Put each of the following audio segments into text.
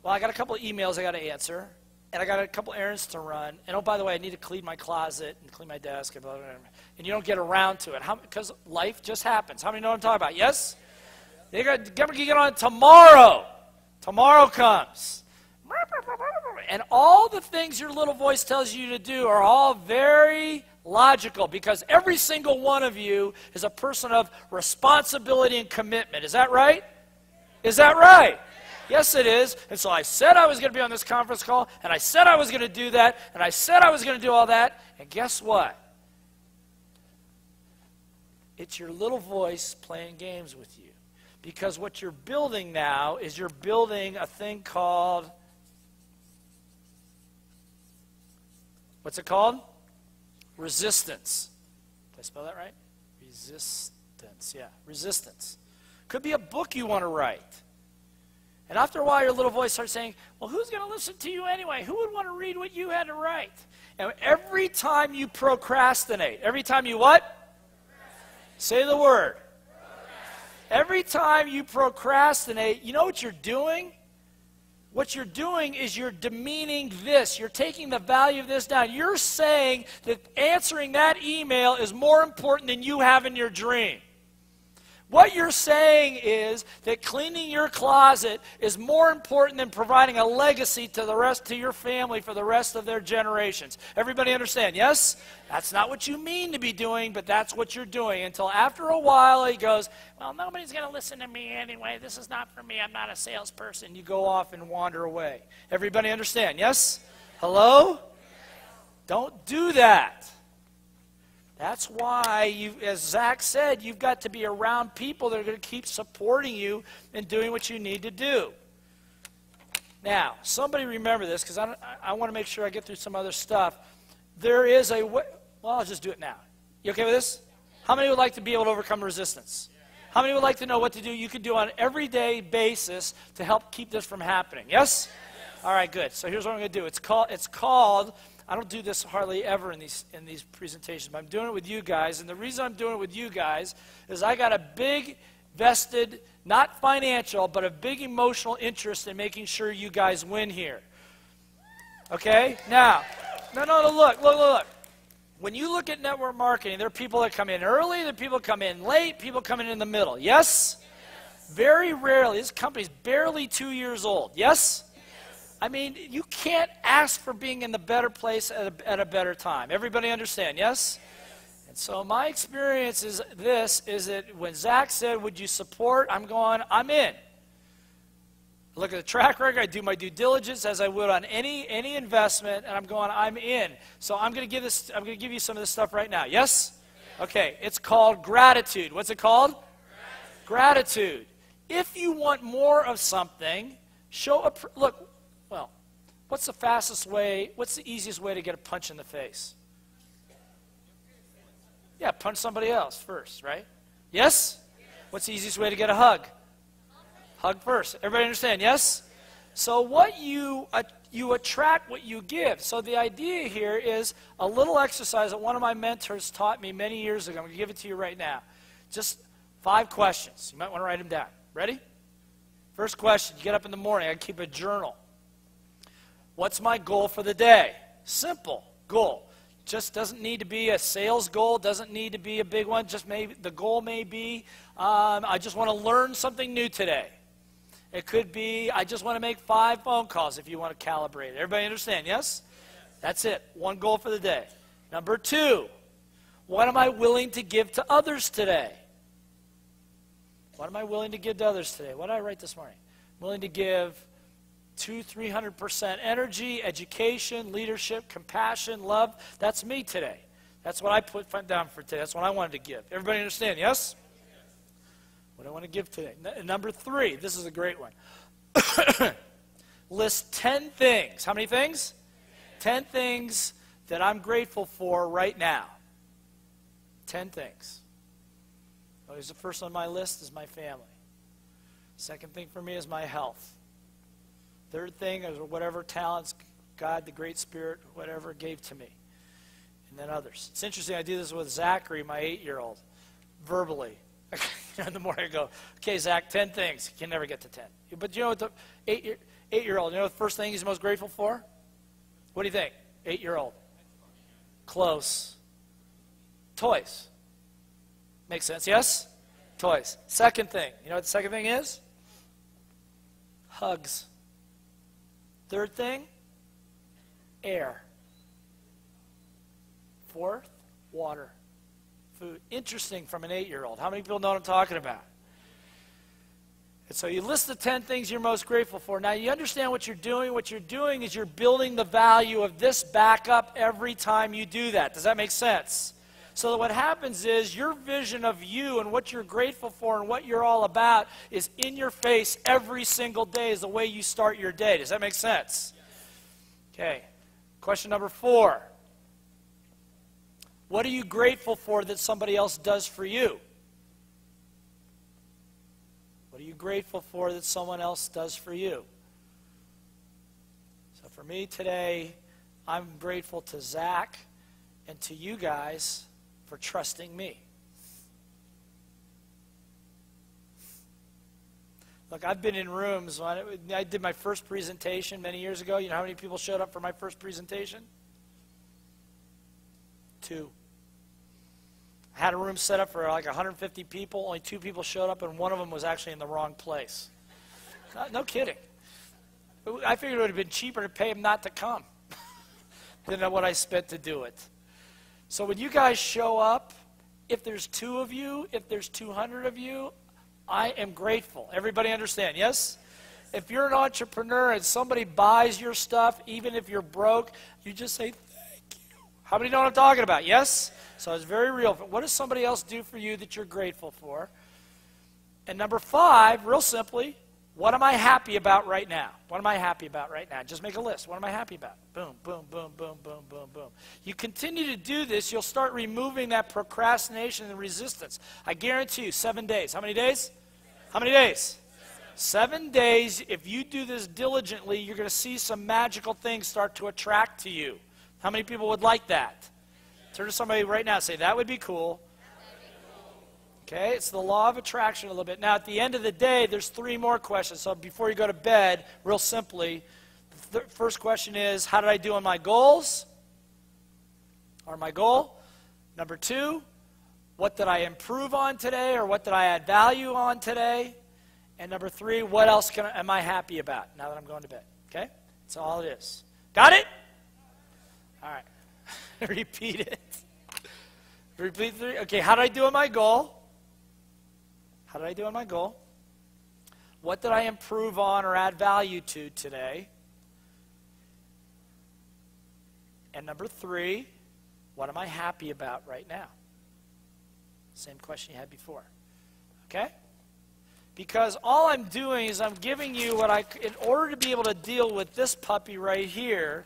Well, I got a couple of emails I got to answer, and I got a couple errands to run, and oh, by the way, I need to clean my closet and clean my desk, and blah, blah, blah, and you don't get around to it. Because life just happens. How many know what I'm talking about? Yes? You got to get on it tomorrow. Tomorrow comes. And all the things your little voice tells you to do are all very logical, because every single one of you is a person of responsibility and commitment. Is that right? Is that right? Yes, it is. And so I said I was going to be on this conference call, and I said I was going to do that, and I said I was going to do all that, and guess what? It's your little voice playing games with you. Because what you're building now is you're building a thing called, what's it called? Resistance. Did I spell that right? Resistance, yeah, resistance. Could be a book you want to write. And after a while, your little voice starts saying, well, who's going to listen to you anyway? Who would want to read what you had to write? And every time you procrastinate, every time you what? Say the word. Every time you procrastinate, you know what you're doing? What you're doing is you're demeaning this. You're taking the value of this down. You're saying that answering that email is more important than you have in your dream. What you're saying is that cleaning your closet is more important than providing a legacy to your family for the rest of their generations. Everybody understand? Yes? That's not what you mean to be doing, but that's what you're doing. Until after a while he goes, well, nobody's going to listen to me anyway. This is not for me. I'm not a salesperson. You go off and wander away. Everybody understand? Yes? Hello? Don't do that. That's why, as Zach said, you've got to be around people that are going to keep supporting you and doing what you need to do. Now, somebody remember this, because I want to make sure I get through some other stuff. There is a way. Well, I'll just do it now. You okay with this? How many would like to be able to overcome resistance? How many would like to know what to do you can do on an everyday basis to help keep this from happening? Yes? All right, good. So here's what I'm going to do. It's called I don't do this hardly ever in these presentations, but I'm doing it with you guys. And the reason I'm doing it with you guys is I got a big vested, not financial, but a big emotional interest in making sure you guys win here. Okay? Now, no, look. When you look at network marketing, there are people that come in early, there are people that come in late, people coming in the middle. Yes? Very rarely. This company's barely 2 years old. Yes? I mean, you can't ask for being in the better place at a better time. Everybody understand, yes? And so my experience is that when Zach said, would you support, I'm going, I'm in. I look at the track record, I do my due diligence as I would on any investment, and I'm going, I'm in. So I'm going to give you some of this stuff right now. Yes? Okay, it's called gratitude. What's it called? Gratitude. If you want more of something, look, well, what's the fastest way, what's the easiest way to get a punch in the face? Yeah, punch somebody else first, right? Yes? What's the easiest way to get a hug? Hug first. Everybody understand, yes? So what you attract what you give. So the idea here is a little exercise that one of my mentors taught me many years ago. I'm going to give it to you right now. Just 5 questions. You might want to write them down. Ready? First question, you get up in the morning. I keep a journal. What's my goal for the day? Simple goal. Just doesn't need to be a sales goal, doesn't need to be a big one. Just maybe the goal may be, I just want to learn something new today. It could be, I just want to make 5 phone calls if you want to calibrate it. Everybody understand, yes? That's it. One goal for the day. Number 2, what am I willing to give to others today? What am I willing to give to others today? What did I write this morning? I'm willing to give 200-300% energy, education, leadership, compassion, love. That's me today. That's what I put down for today. That's what I wanted to give. Everybody understand, yes? What do I want to give today? Number 3, this is a great one. List 10 things. How many things? 10 things that I'm grateful for right now. 10 things. Always the first on my list is my family. Second thing for me is my health. Third thing is whatever talents God, the Great Spirit, whatever gave to me. And then others. It's interesting, I do this with Zachary, my 8-year-old, verbally. In the morning I go, okay, Zach, 10 things. You can never get to 10. But you know what the 8-year-old, you know the first thing he's most grateful for? What do you think? 8-year-old. Close. Toys. Makes sense, yes? Toys. Second thing. You know what the second thing is? Hugs. Third thing? Air. Fourth? Water. Food. Interesting from an 8-year-old. How many people know what I'm talking about? And so you list the 10 things you're most grateful for. Now you understand what you're doing. What you're doing is you're building the value of this back up every time you do that. Does that make sense? So that what happens is your vision of you and what you're grateful for and what you're all about is in your face every single day is the way you start your day. Does that make sense? Okay. Question number 4. What are you grateful for that somebody else does for you? What are you grateful for that someone else does for you? So for me today, I'm grateful to Zach and to you guys for trusting me. Look, I've been in rooms when I did my first presentation many years ago. You know how many people showed up for my first presentation? 2. I had a room set up for like 150 people. Only 2 people showed up, and one of them was actually in the wrong place. No kidding. I figured it would have been cheaper to pay him not to come than what I spent to do it. So when you guys show up, if there's 2 of you, if there's 200 of you, I am grateful. Everybody understand, yes? If you're an entrepreneur and somebody buys your stuff, even if you're broke, you just say, thank you. How many know what I'm talking about, yes? So it's very real. What does somebody else do for you that you're grateful for? And number 5, real simply, what am I happy about right now? What am I happy about right now? Just make a list. What am I happy about? Boom, boom, boom, boom, boom, boom, boom. You continue to do this, you'll start removing that procrastination and resistance. I guarantee you, 7 days. How many days? How many days? 7 days. If you do this diligently, you're going to see some magical things start to attract to you. How many people would like that? Turn to somebody right now and say, that would be cool. Okay, it's the law of attraction a little bit. Now, at the end of the day, there's 3 more questions. So before you go to bed, real simply, the first question is, how did I do on my goals? Or my goal? Number 2, what did I improve on today, or what did I add value on today? And number 3, what else am I happy about now that I'm going to bed? Okay, that's all it is. Got it? All right. Repeat it. Repeat 3. Okay, how did I do on my goal? How did I do on my goal? What did I improve on or add value to today? And number 3, what am I happy about right now? Same question you had before. Okay? Because all I'm doing is I'm giving you in order to be able to deal with this puppy right here,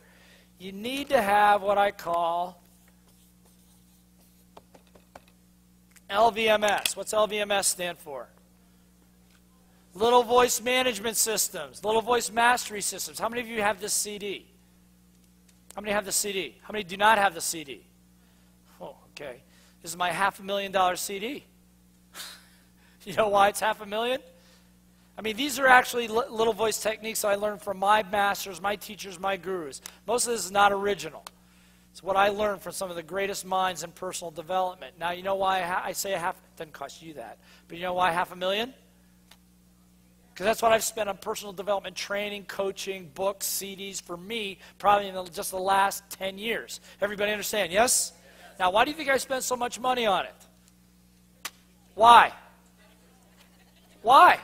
you need to have what I call LVMS. What's LVMS stand for? Little Voice Management Systems, Little Voice Mastery Systems. How many of you have this CD? How many have the CD? How many do not have the CD? Oh, okay. This is my $500,000 CD. You know why it's $500,000? I mean, these are actually Little Voice techniques I learned from my masters, my teachers, my gurus. Most of this is not original. It's what I learned from some of the greatest minds in personal development. Now, you know why I say it doesn't cost you that. But you know why $500,000? Because that's what I've spent on personal development training, coaching, books, CDs for me, probably in just the last 10 years. Everybody understand, yes? Now, why do you think I spent so much money on it? Why? Why?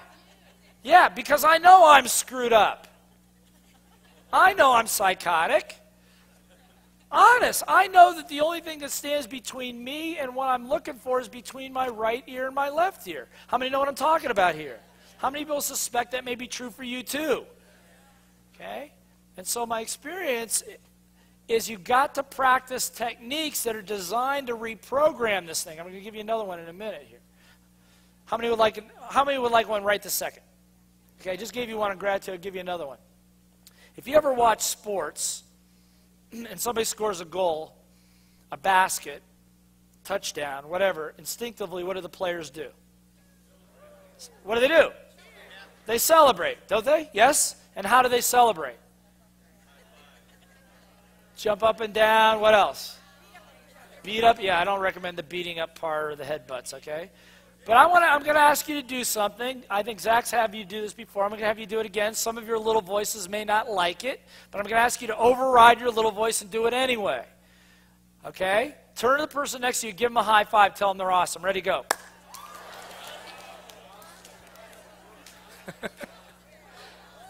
Yeah, because I know I'm screwed up. I know I'm psychotic. Honest, I know that the only thing that stands between me and what I'm looking for is between my right ear and my left ear. How many know what I'm talking about here? How many people suspect that may be true for you too? Okay? And so my experience is you've got to practice techniques that are designed to reprogram this thing. I'm going to give you another one in a minute here. How many would like one right this second? Okay, I just gave you one on gratitude. I'll give you another one. If you ever watch sports, and somebody scores a goal, a basket, touchdown, whatever, instinctively, what do the players do? What do? They celebrate, don't they? Yes? And how do they celebrate? Jump up and down. What else? Beat up. Yeah, I don't recommend the beating up part or the headbutts, okay? But I'm going to ask you to do something. I think Zach's had you do this before. I'm going to have you do it again. Some of your little voices may not like it, but I'm going to ask you to override your little voice and do it anyway. Okay? Turn to the person next to you, give them a high five, tell them they're awesome. Ready, go. Did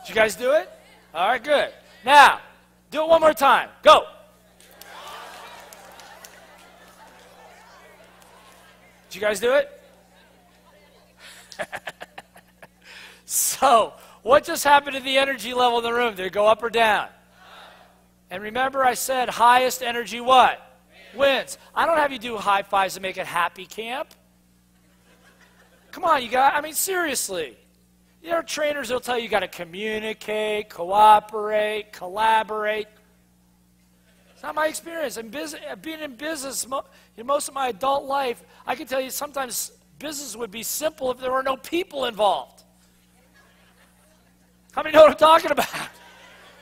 you guys do it? All right, good. Now, do it one more time. Go. Did you guys do it? So, what just happened to the energy level in the room? Did it go up or down? And remember I said highest energy what? Wins. I don't have you do high fives to make it happy camp. Come on, you guys. I mean, seriously. There are trainers that'll tell you got to communicate, cooperate, collaborate. It's not my experience. Being in business, most of my adult life, I can tell you sometimes business would be simple if there were no people involved. How many know what I'm talking about?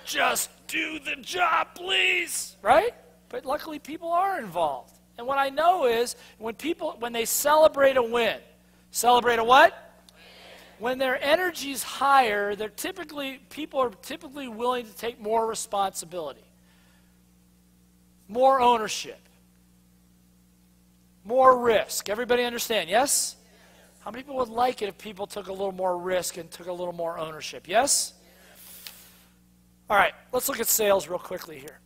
Just do the job, please. Right? But luckily people are involved. And what I know is when they celebrate a win, celebrate a what? When their energy's higher, people are typically willing to take more responsibility, more ownership, more risk. Everybody understand, yes? How many people would like it if people took a little more risk and took a little more ownership, yes? All right, let's look at sales real quickly here.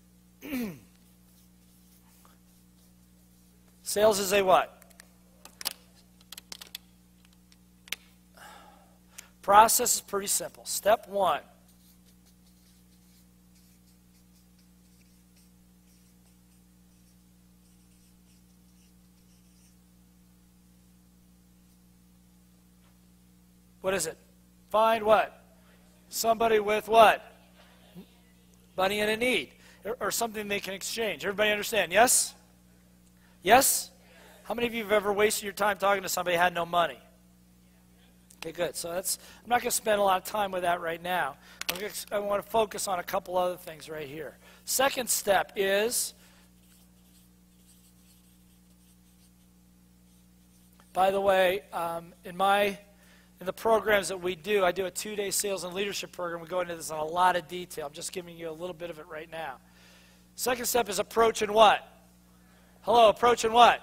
Sales is a what? Process is pretty simple. Step one. What is it? Find what? Somebody with what? Money in a need. Or something they can exchange. Everybody understand? Yes? Yes? How many of you have ever wasted your time talking to somebody who had no money? Okay, good. So I'm not going to spend a lot of time with that right now. I want to focus on a couple other things right here. Second step is, by the way, in the programs that we do, I do a 2-day sales and leadership program. We go into this in a lot of detail. I'm just giving you a little bit of it right now. Second step is approach and what? Hello, approach and what?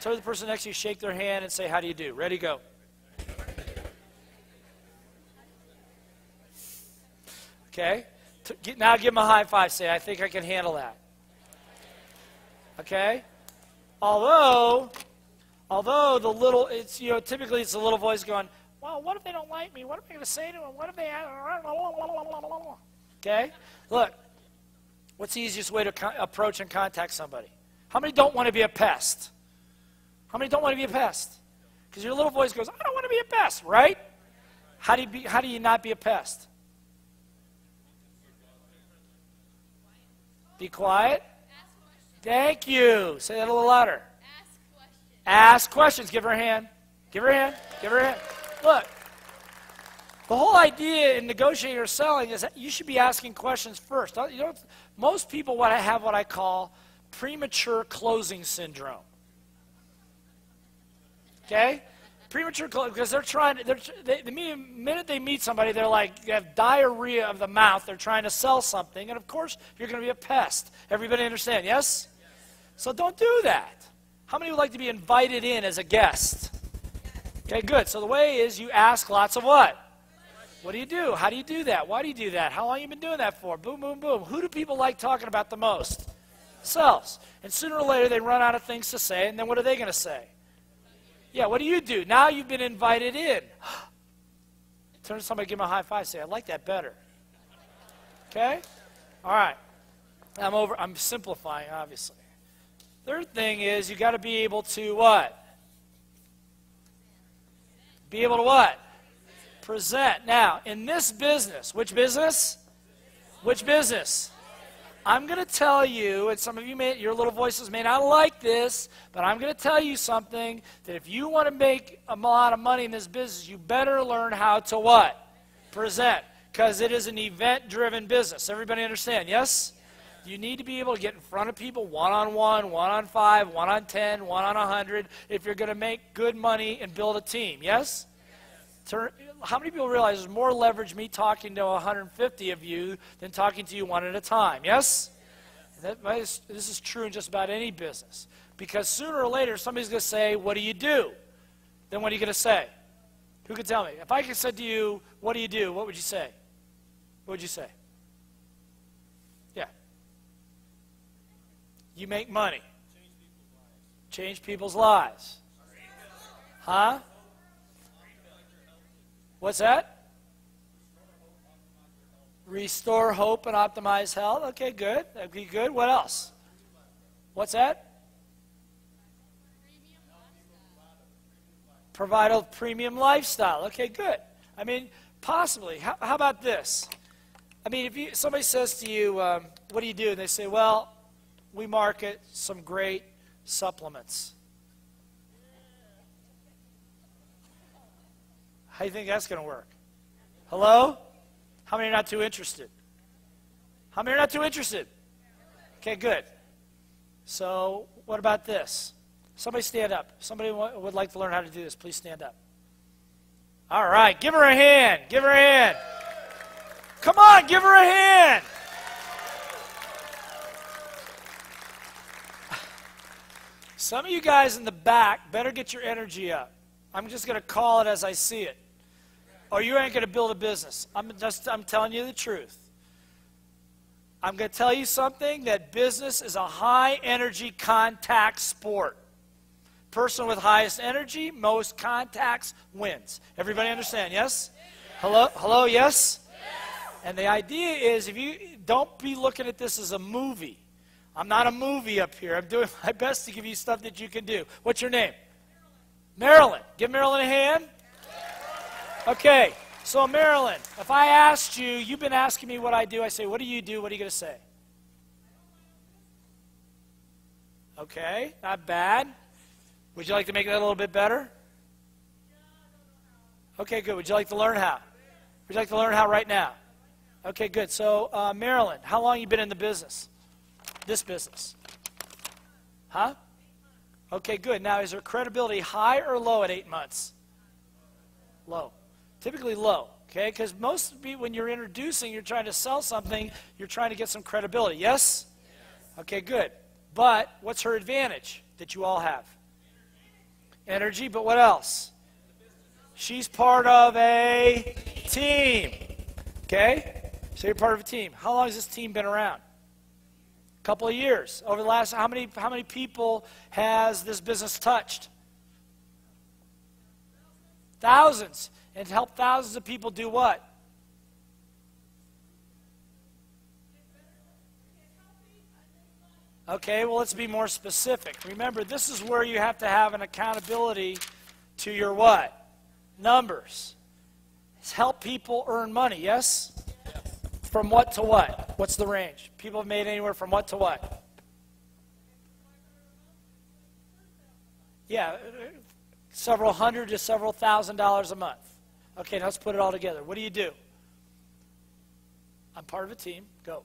Turn to the person next to you, shake their hand, and say, how do you do? Ready, go. Okay? Now give them a high five. Say, I think I can handle that. Okay? Although typically it's the little voice going, well, what if they don't like me? What am I going to say to them? What if they... Okay? Look, what's the easiest way to approach and contact somebody? How many don't want to be a pest? How many don't want to be a pest? Because your little voice goes, I don't want to be a pest, right? How do you not be a pest? Be quiet. Thank you. Say that a little louder. Ask questions. Give her a hand. Give her a hand. Give her a hand. Look, the whole idea in negotiating or selling is that you should be asking questions first. Most people have what I call premature closing syndrome. Okay? Premature closing, because the minute they meet somebody, they're like, they have diarrhea of the mouth. They're trying to sell something, and of course, you're going to be a pest. Everybody understand, yes? So don't do that. How many would like to be invited in as a guest? Okay, good. So the way is you ask lots of what? What do you do? How do you do that? Why do you do that? How long have you been doing that for? Boom, boom, boom. Who do people like talking about the most? Selves. And sooner or later, they run out of things to say, and then what are they going to say? Yeah, what do you do? Now you've been invited in. Turn to somebody, give them a high five, say, I like that better. Okay? All right. I'm simplifying, obviously. Third thing is you got to be able to what? Be able to what? Present. Now, in this business, which business? Which business? I'm going to tell you, and some of you your little voices may not like this, but I'm going to tell you something, that if you want to make a lot of money in this business, you better learn how to what? Present. Because it is an event-driven business. Everybody understand, yes? You need to be able to get in front of people one-on-one, one-on-5, one-on-10, one-on-100 if you're going to make good money and build a team, yes? How many people realize there's more leverage me talking to 150 of you than talking to you one at a time, yes? This is true in just about any business. Because sooner or later, somebody's going to say, what do you do? Then what are you going to say? Who can tell me? If I said to you, what do you do? What would you say? What would you say? Yeah. You make money. Change people's lives. Huh? What's that? Restore hope and optimize health. Okay, good. That'd be good. What else? What's that? Provide a premium lifestyle. Okay, good. I mean, possibly. How about this? I mean, if somebody says to you, what do you do? And they say, well, we market some great supplements. How do you think that's going to work? Hello? How many are not too interested? How many are not too interested? Okay, good. So what about this? Somebody stand up. Somebody would like to learn how to do this. Please stand up. All right, give her a hand. Give her a hand. Come on, give her a hand. Some of you guys in the back better get your energy up. I'm just going to call it as I see it. Or you ain't going to build a business. I'm telling you the truth. I'm going to tell you something, that business is a high energy contact sport. Person with highest energy, most contacts, wins. Everybody understand, yes? Hello? Hello, yes? And the idea is, if you don't be looking at this as a movie. I'm not a movie up here. I'm doing my best to give you stuff that you can do. What's your name? Marilyn. Give Marilyn a hand. Okay, so Marilyn, if I asked you, you've been asking me what I do. I say, what do you do? What are you going to say? Okay, not bad. Would you like to make that a little bit better? Okay, good. Would you like to learn how? Would you like to learn how right now? Okay, good. So, Marilyn, how long have you been in the business? This business? Huh? Okay, good. Now, is her credibility high or low at 8 months? Low. Typically low, okay? Because most of you, when you're introducing, you're trying to sell something, you're trying to get some credibility. Yes? Okay, good. But what's her advantage that you all have? Energy, but what else? She's part of a team. Okay? So you're part of a team. How long has this team been around? A couple of years. Over the last, how many people has this business touched? Thousands. And help thousands of people do what? Okay, well, let's be more specific. Remember, this is where you have to have an accountability to your what? Numbers. It's help people earn money, yes? From what to what? What's the range? People have made anywhere from what to what? Yeah, several hundred to several $1,000s a month. Okay, now let's put it all together. What do you do? I'm part of a team. Go.